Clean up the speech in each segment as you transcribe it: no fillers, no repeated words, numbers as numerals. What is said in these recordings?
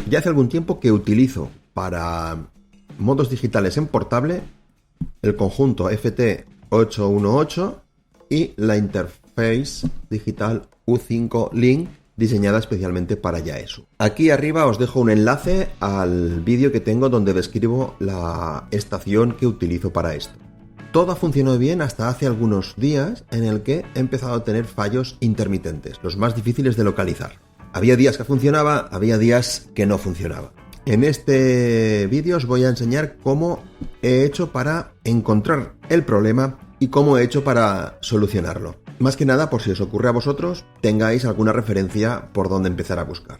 Ya hace algún tiempo que utilizo para modos digitales en portable el conjunto FT818 y la interface digital U5 Link diseñada especialmente para Yaesu. Aquí arriba os dejo un enlace al vídeo que tengo donde describo la estación que utilizo para esto. Todo ha funcionado bien hasta hace algunos días en el que he empezado a tener fallos intermitentes, los más difíciles de localizar. Había días que funcionaba, había días que no funcionaba. En este vídeo os voy a enseñar cómo he hecho para encontrar el problema y cómo he hecho para solucionarlo. Más que nada, por si os ocurre a vosotros, tengáis alguna referencia por donde empezar a buscar.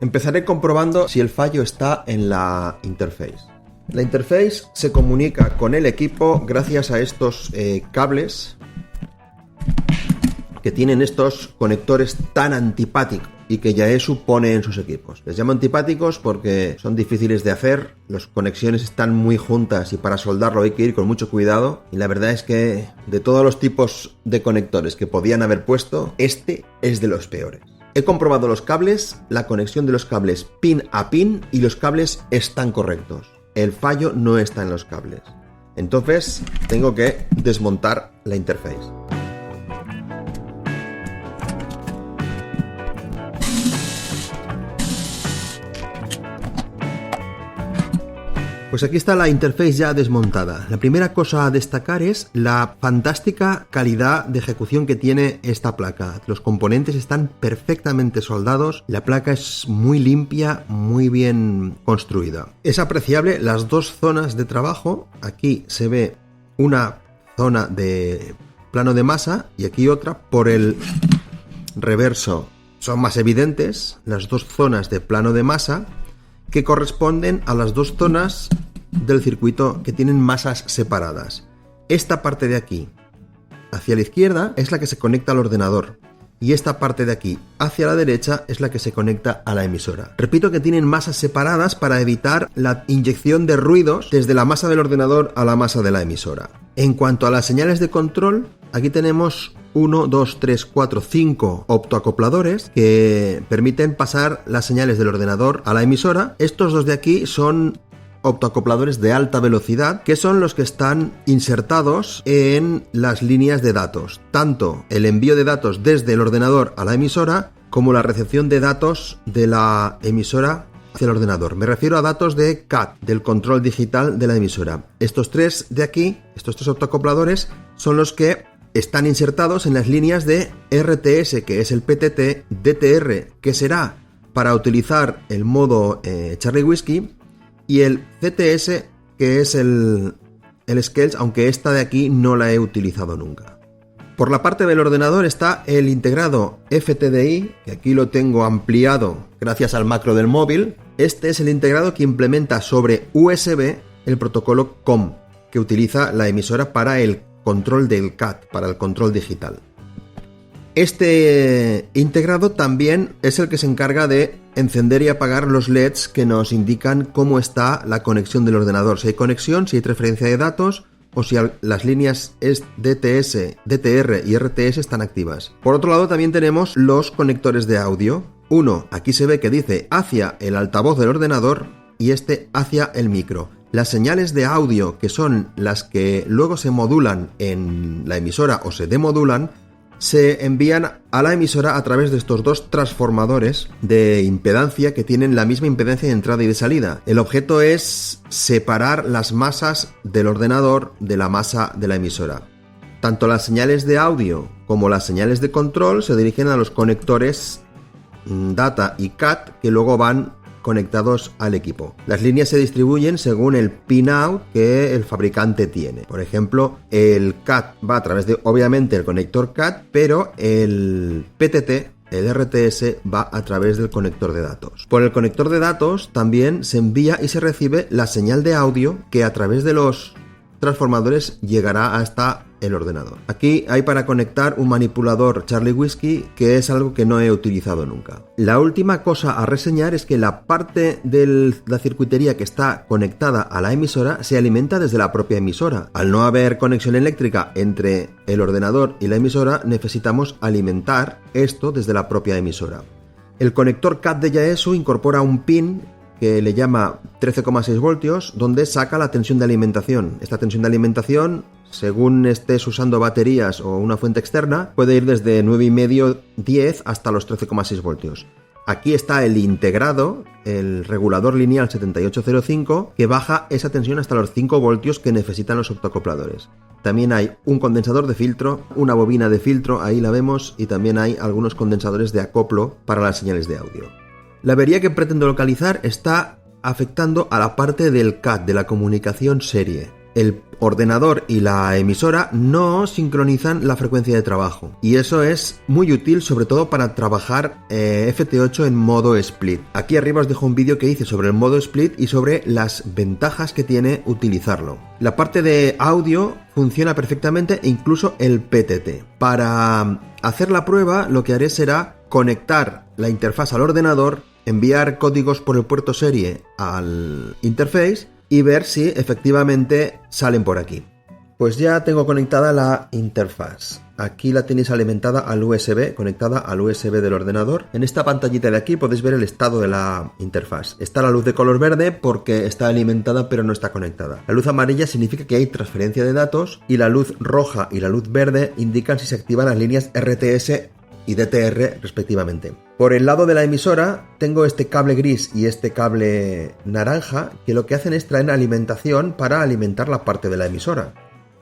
Empezaré comprobando si el fallo está en la interface. La interface se comunica con el equipo gracias a estos cables que tienen estos conectores tan antipáticos y que Yaesu pone en sus equipos. Les llamo antipáticos porque son difíciles de hacer, las conexiones están muy juntas y para soldarlo hay que ir con mucho cuidado, y la verdad es que de todos los tipos de conectores que podían haber puesto, este es de los peores. He comprobado los cables, la conexión de los cables pin a pin, y los cables están correctos. El fallo no está en los cables. Entonces tengo que desmontar la interface. Pues aquí está la interface ya desmontada. La primera cosa a destacar es la fantástica calidad de ejecución que tiene esta placa. Los componentes están perfectamente soldados, la placa es muy limpia, muy bien construida. Es apreciable las dos zonas de trabajo. Aquí se ve una zona de plano de masa y aquí otra. Por el reverso son más evidentes las dos zonas de plano de masa, que corresponden a las dos zonas del circuito que tienen masas separadas. Esta parte de aquí hacia la izquierda es la que se conecta al ordenador y esta parte de aquí hacia la derecha es la que se conecta a la emisora. Repito que tienen masas separadas para evitar la inyección de ruidos desde la masa del ordenador a la masa de la emisora. En cuanto a las señales de control, aquí tenemos 1, 2, 3, 4, 5 optoacopladores que permiten pasar las señales del ordenador a la emisora. Estos dos de aquí son optoacopladores de alta velocidad, que son los que están insertados en las líneas de datos, tanto el envío de datos desde el ordenador a la emisora como la recepción de datos de la emisora hacia el ordenador. Me refiero a datos de CAT, del control digital de la emisora. Estos tres de aquí, estos tres optoacopladores, son los que están insertados en las líneas de RTS, que es el PTT, DTR, que será para utilizar el modo Charlie Whiskey, y el CTS, que es el Scales, aunque esta de aquí no la he utilizado nunca. Por la parte del ordenador está el integrado FTDI, que aquí lo tengo ampliado gracias al macro del móvil. Este es el integrado que implementa sobre USB el protocolo COM, que utiliza la emisora para el control del CAT, para el control digital. Este integrado también es el que se encarga de encender y apagar los LEDs que nos indican cómo está la conexión del ordenador, si hay conexión, si hay transferencia de datos o si las líneas DTS, DTR y RTS están activas. Por otro lado también tenemos los conectores de audio. Uno, aquí se ve que dice hacia el altavoz del ordenador y este hacia el micro. Las señales de audio, que son las que luego se modulan en la emisora o se demodulan, se envían a la emisora a través de estos dos transformadores de impedancia que tienen la misma impedancia de entrada y de salida. El objeto es separar las masas del ordenador de la masa de la emisora. Tanto las señales de audio como las señales de control se dirigen a los conectores data y CAT, que luego van conectados al equipo. Las líneas se distribuyen según el pinout que el fabricante tiene. Por ejemplo, el CAT va a través de, obviamente, el conector CAT, pero el PTT, el RTS, va a través del conector de datos. Por el conector de datos también se envía y se recibe la señal de audio que a través de los transformadores llegará hasta el ordenador. Aquí hay para conectar un manipulador Charlie Whiskey, que es algo que no he utilizado nunca. La última cosa a reseñar es que la parte de la circuitería que está conectada a la emisora se alimenta desde la propia emisora. Al no haber conexión eléctrica entre el ordenador y la emisora, necesitamos alimentar esto desde la propia emisora. El conector CAT de Yaesu incorpora un pin que le llama 13,6 voltios, donde saca la tensión de alimentación. Esta tensión de alimentación, según estés usando baterías o una fuente externa, puede ir desde 9,5, 10 hasta los 13,6 voltios. Aquí está el integrado, el regulador lineal 7805, que baja esa tensión hasta los 5 voltios que necesitan los optoacopladores. También hay un condensador de filtro, una bobina de filtro, ahí la vemos, y también hay algunos condensadores de acoplo para las señales de audio. La avería que pretendo localizar está afectando a la parte del CAT, de la comunicación serie. El ordenador y la emisora no sincronizan la frecuencia de trabajo, y eso es muy útil sobre todo para trabajar FT8 en modo split. Aquí arriba os dejo un vídeo que hice sobre el modo split y sobre las ventajas que tiene utilizarlo. La parte de audio funciona perfectamente e incluso el PTT. Para hacer la prueba lo que haré será conectar la interfaz al ordenador, enviar códigos por el puerto serie al interface y ver si efectivamente salen por aquí. Pues ya tengo conectada la interfaz. Aquí la tenéis alimentada al USB, conectada al USB del ordenador. En esta pantallita de aquí podéis ver el estado de la interfaz. Está la luz de color verde porque está alimentada pero no está conectada. La luz amarilla significa que hay transferencia de datos y la luz roja y la luz verde indican si se activan las líneas RTS y DTR respectivamente. Por el lado de la emisora tengo este cable gris y este cable naranja que lo que hacen es traer alimentación para alimentar la parte de la emisora,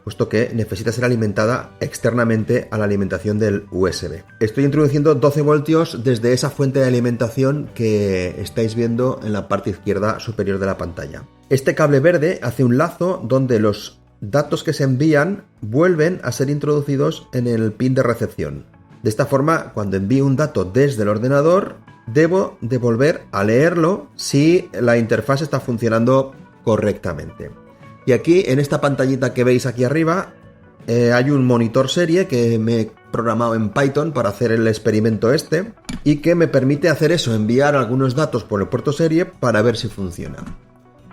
puesto que necesita ser alimentada externamente a la alimentación del USB. Estoy introduciendo 12 voltios desde esa fuente de alimentación que estáis viendo en la parte izquierda superior de la pantalla. Este cable verde hace un lazo donde los datos que se envían vuelven a ser introducidos en el pin de recepción. De esta forma, cuando envío un dato desde el ordenador, debo de volver a leerlo si la interfaz está funcionando correctamente. Y aquí, en esta pantallita que veis aquí arriba, hay un monitor serie que me he programado en Python para hacer el experimento este y que me permite hacer eso, enviar algunos datos por el puerto serie para ver si funciona.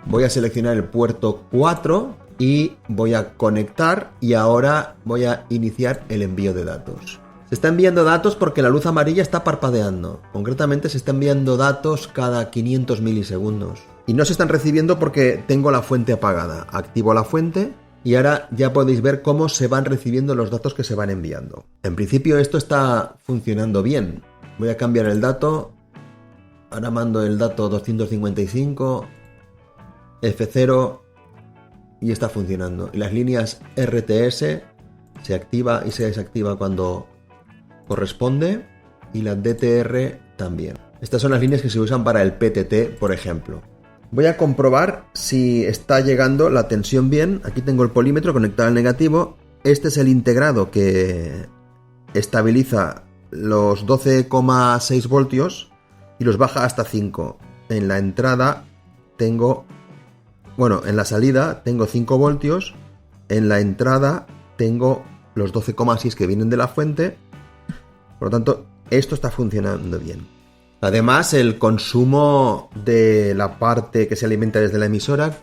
Voy a seleccionar el puerto 4 y voy a conectar y ahora voy a iniciar el envío de datos. Se está enviando datos porque la luz amarilla está parpadeando. Concretamente se está enviando datos cada 500 milisegundos. Y no se están recibiendo porque tengo la fuente apagada. Activo la fuente y ahora ya podéis ver cómo se van recibiendo los datos que se van enviando. En principio esto está funcionando bien. Voy a cambiar el dato. Ahora mando el dato 255 F0 y está funcionando. Y las líneas RTS se activa y se desactiva cuando corresponde y la DTR también. Estas son las líneas que se usan para el PTT, por ejemplo. Voy a comprobar si está llegando la tensión bien. Aquí tengo el polímetro conectado al negativo. Este es el integrado que estabiliza los 12,6 voltios y los baja hasta 5. En la entrada tengo, en la salida tengo 5 voltios. En la entrada tengo los 12,6 que vienen de la fuente. Por lo tanto, esto está funcionando bien. Además, el consumo de la parte que se alimenta desde la emisora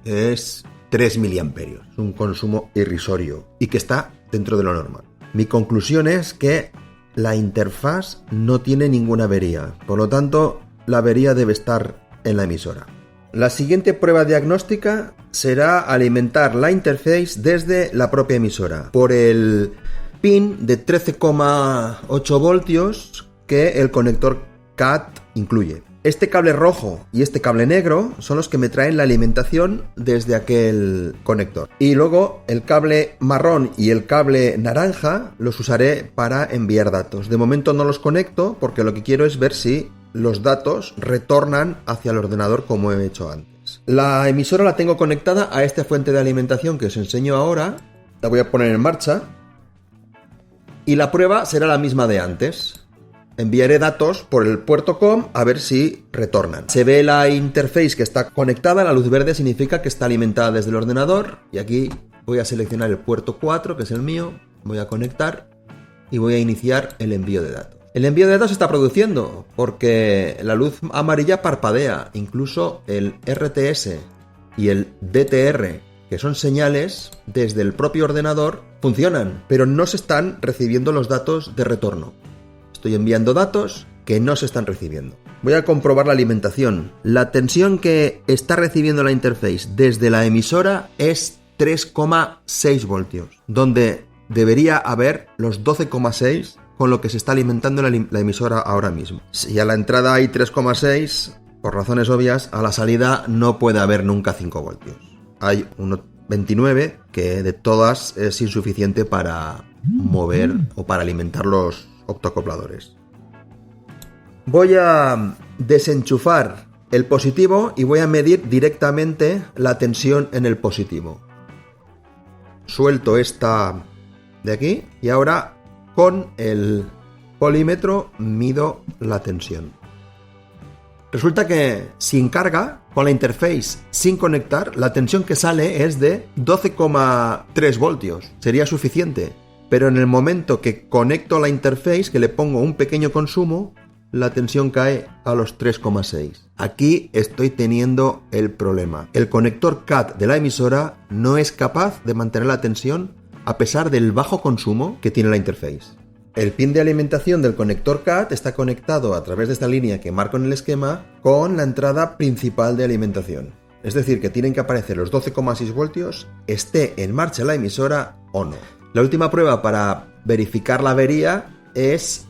es 3 miliamperios. Es un consumo irrisorio y que está dentro de lo normal. Mi conclusión es que la interfaz no tiene ninguna avería. Por lo tanto, la avería debe estar en la emisora. La siguiente prueba diagnóstica será alimentar la interface desde la propia emisora por el pin de 13,8 voltios que el conector CAT incluye. Este cable rojo y este cable negro son los que me traen la alimentación desde aquel conector. Y luego el cable marrón y el cable naranja los usaré para enviar datos. De momento no los conecto porque lo que quiero es ver si los datos retornan hacia el ordenador como he hecho antes. La emisora la tengo conectada a esta fuente de alimentación que os enseño ahora. La voy a poner en marcha. Y la prueba será la misma de antes. Enviaré datos por el puerto COM a ver si retornan. Se ve la interface que está conectada, la luz verde significa que está alimentada desde el ordenador. Y aquí voy a seleccionar el puerto 4, que es el mío, voy a conectar y voy a iniciar el envío de datos. El envío de datos se está produciendo porque la luz amarilla parpadea. Incluso el RTS y el DTR, que son señales desde el propio ordenador, funcionan, pero no se están recibiendo los datos de retorno. Estoy enviando datos que no se están recibiendo. voy a comprobar la alimentación. La tensión que está recibiendo la interface desde la emisora es 3,6 voltios, donde debería haber los 12,6 con lo que se está alimentando la emisora ahora mismo. Si a la entrada hay 3,6, por razones obvias, a la salida no puede haber nunca 5 voltios. Hay unos 29 que de todas es insuficiente para mover o para alimentar los optoacopladores. Voy a desenchufar el positivo y voy a medir directamente la tensión en el positivo. Suelto esta de aquí y ahora con el polímetro mido la tensión. Resulta que sin carga, con la interface sin conectar, la tensión que sale es de 12,3 voltios. Sería suficiente. Pero en el momento que conecto la interface, que le pongo un pequeño consumo, la tensión cae a los 3,6. Aquí estoy teniendo el problema. El conector CAT de la emisora no es capaz de mantener la tensión a pesar del bajo consumo que tiene la interface. El pin de alimentación del conector CAT está conectado a través de esta línea que marco en el esquema con la entrada principal de alimentación. Es decir, que tienen que aparecer los 12,6 voltios, esté en marcha la emisora o no. La última prueba para verificar la avería es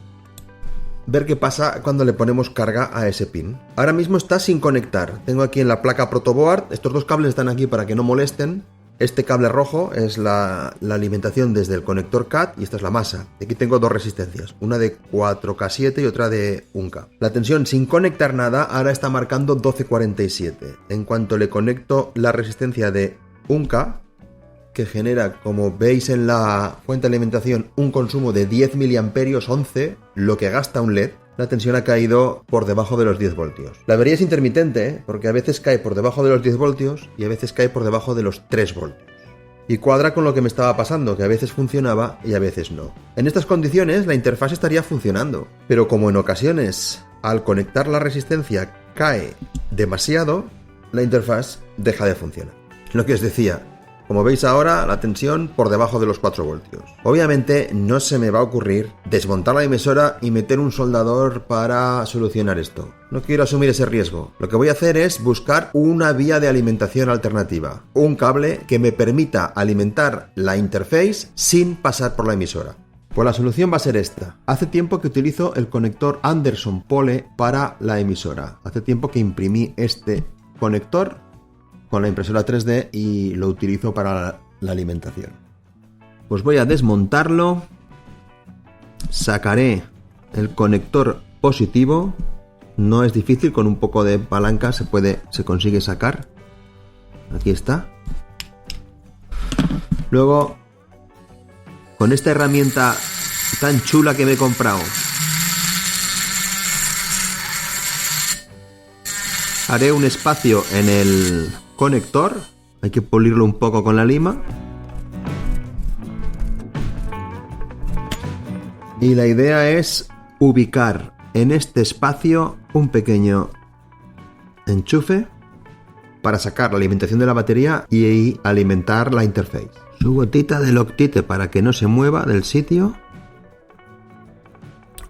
ver qué pasa cuando le ponemos carga a ese pin. Ahora mismo está sin conectar. Tengo aquí en la placa protoboard, estos dos cables están aquí para que no molesten. Este cable rojo es la alimentación desde el conector CAT y esta es la masa. Aquí tengo dos resistencias, una de 4K7 y otra de 1K. La tensión sin conectar nada ahora está marcando 12,47. En cuanto le conecto la resistencia de 1K, que genera, como veis en la fuente de alimentación, un consumo de 10 mA, 11, lo que gasta un LED, la tensión ha caído por debajo de los 10 voltios. La avería es intermitente, porque a veces cae por debajo de los 10 voltios y a veces cae por debajo de los 3 voltios. Y cuadra con lo que me estaba pasando, que a veces funcionaba y a veces no. En estas condiciones la interfaz estaría funcionando, pero como en ocasiones al conectar la resistencia cae demasiado, la interfaz deja de funcionar. Lo que os decía, como veis ahora, la tensión por debajo de los 4 voltios. Obviamente no se me va a ocurrir desmontar la emisora y meter un soldador para solucionar esto. No quiero asumir ese riesgo. Lo que voy a hacer es buscar una vía de alimentación alternativa. Un cable que me permita alimentar la interface sin pasar por la emisora. Pues la solución va a ser esta. Hace tiempo que utilizo el conector Anderson Pole para la emisora. Hace tiempo que imprimí este conector con la impresora 3D y lo utilizo para la alimentación. Pues voy a desmontarlo, sacaré el conector positivo, no es difícil, con un poco de palanca se consigue sacar. Aquí está. Luego, con esta herramienta tan chula que me he comprado, haré un espacio en el conector, hay que pulirlo un poco con la lima. Y la idea es ubicar en este espacio un pequeño enchufe para sacar la alimentación de la batería y alimentar la interface. Su gotita de Loctite para que no se mueva del sitio.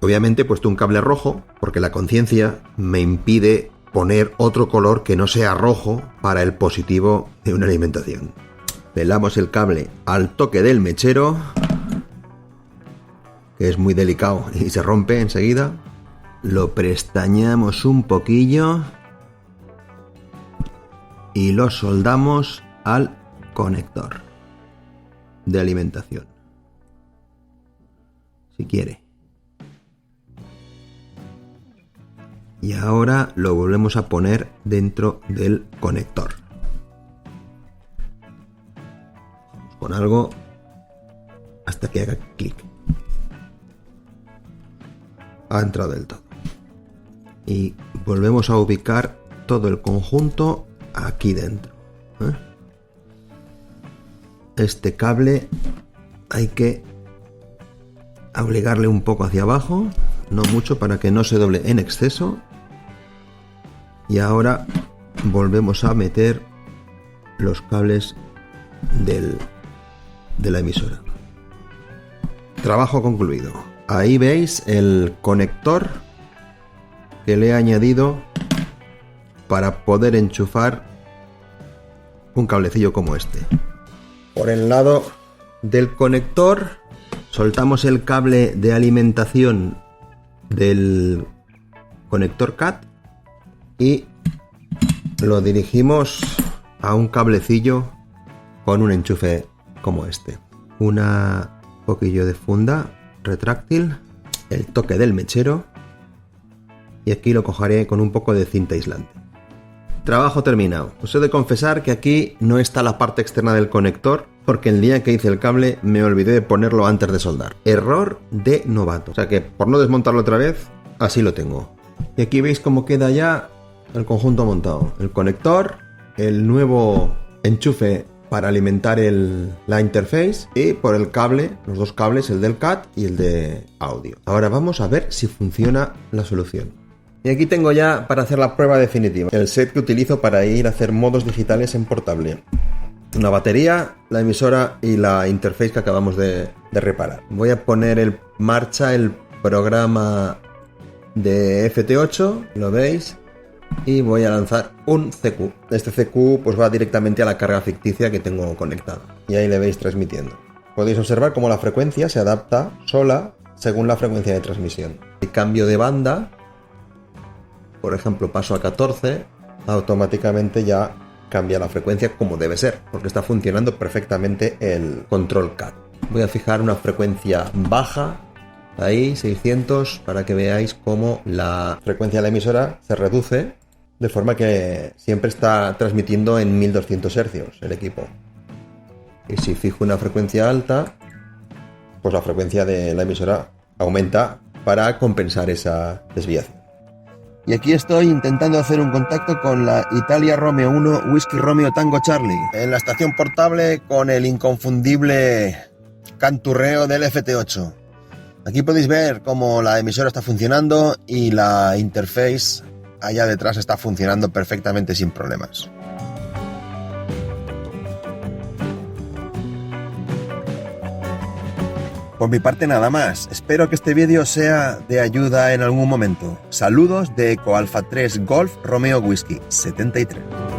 Obviamente he puesto un cable rojo porque la conciencia me impide poner otro color que no sea rojo para el positivo de una alimentación. Pelamos el cable al toque del mechero, que es muy delicado y se rompe enseguida. Lo prestañamos un poquillo y lo soldamos al conector de alimentación, si quiere. Y ahora lo volvemos a poner dentro del conector. Con algo hasta que haga clic. Ha entrado del todo. Y volvemos a ubicar todo el conjunto aquí dentro. Este cable hay que obligarle un poco hacia abajo, no mucho para que no se doble en exceso. Y ahora volvemos a meter los cables de la emisora. Trabajo concluido. Ahí veis el conector que le he añadido para poder enchufar un cablecillo como este. Por el lado del conector soltamos el cable de alimentación del conector CAT y lo dirigimos a un cablecillo con un enchufe como este. Una poquillo de funda retráctil, el toque del mechero y aquí lo cogeré con un poco de cinta aislante. Trabajo terminado. Os he de confesar que aquí no está la parte externa del conector porque el día que hice el cable me olvidé de ponerlo antes de soldar. Error de novato. O sea que por no desmontarlo otra vez, así lo tengo. Y aquí veis cómo queda ya el conjunto montado. El conector, el nuevo enchufe para alimentar la interface y por el cable, los dos cables, el del CAT y el de audio. Ahora vamos a ver si funciona la solución. Y aquí tengo ya para hacer la prueba definitiva el set que utilizo para ir a hacer modos digitales en portable. Una batería, la emisora y la interface que acabamos de reparar. Voy a poner en marcha el programa de FT8, lo veis, y voy a lanzar un CQ. Este CQ pues va directamente a la carga ficticia que tengo conectada y ahí le veis transmitiendo. Podéis observar cómo la frecuencia se adapta sola según la frecuencia de transmisión. El cambio de banda, por ejemplo, paso a 14, automáticamente ya cambia la frecuencia como debe ser, porque está funcionando perfectamente el control CAT. Voy a fijar una frecuencia baja, ahí 600, para que veáis cómo la frecuencia de la emisora se reduce, de forma que siempre está transmitiendo en 1200 Hz el equipo. Y si fijo una frecuencia alta, pues la frecuencia de la emisora aumenta para compensar esa desviación. Y aquí estoy intentando hacer un contacto con la Italia Romeo 1 Whisky Romeo Tango Charlie en la estación portable con el inconfundible canturreo del FT8. Aquí podéis ver cómo la emisora está funcionando y la interface allá detrás está funcionando perfectamente sin problemas. Por mi parte nada más, espero que este vídeo sea de ayuda en algún momento. Saludos de Eco Alfa 3 Golf Romeo Whisky 73.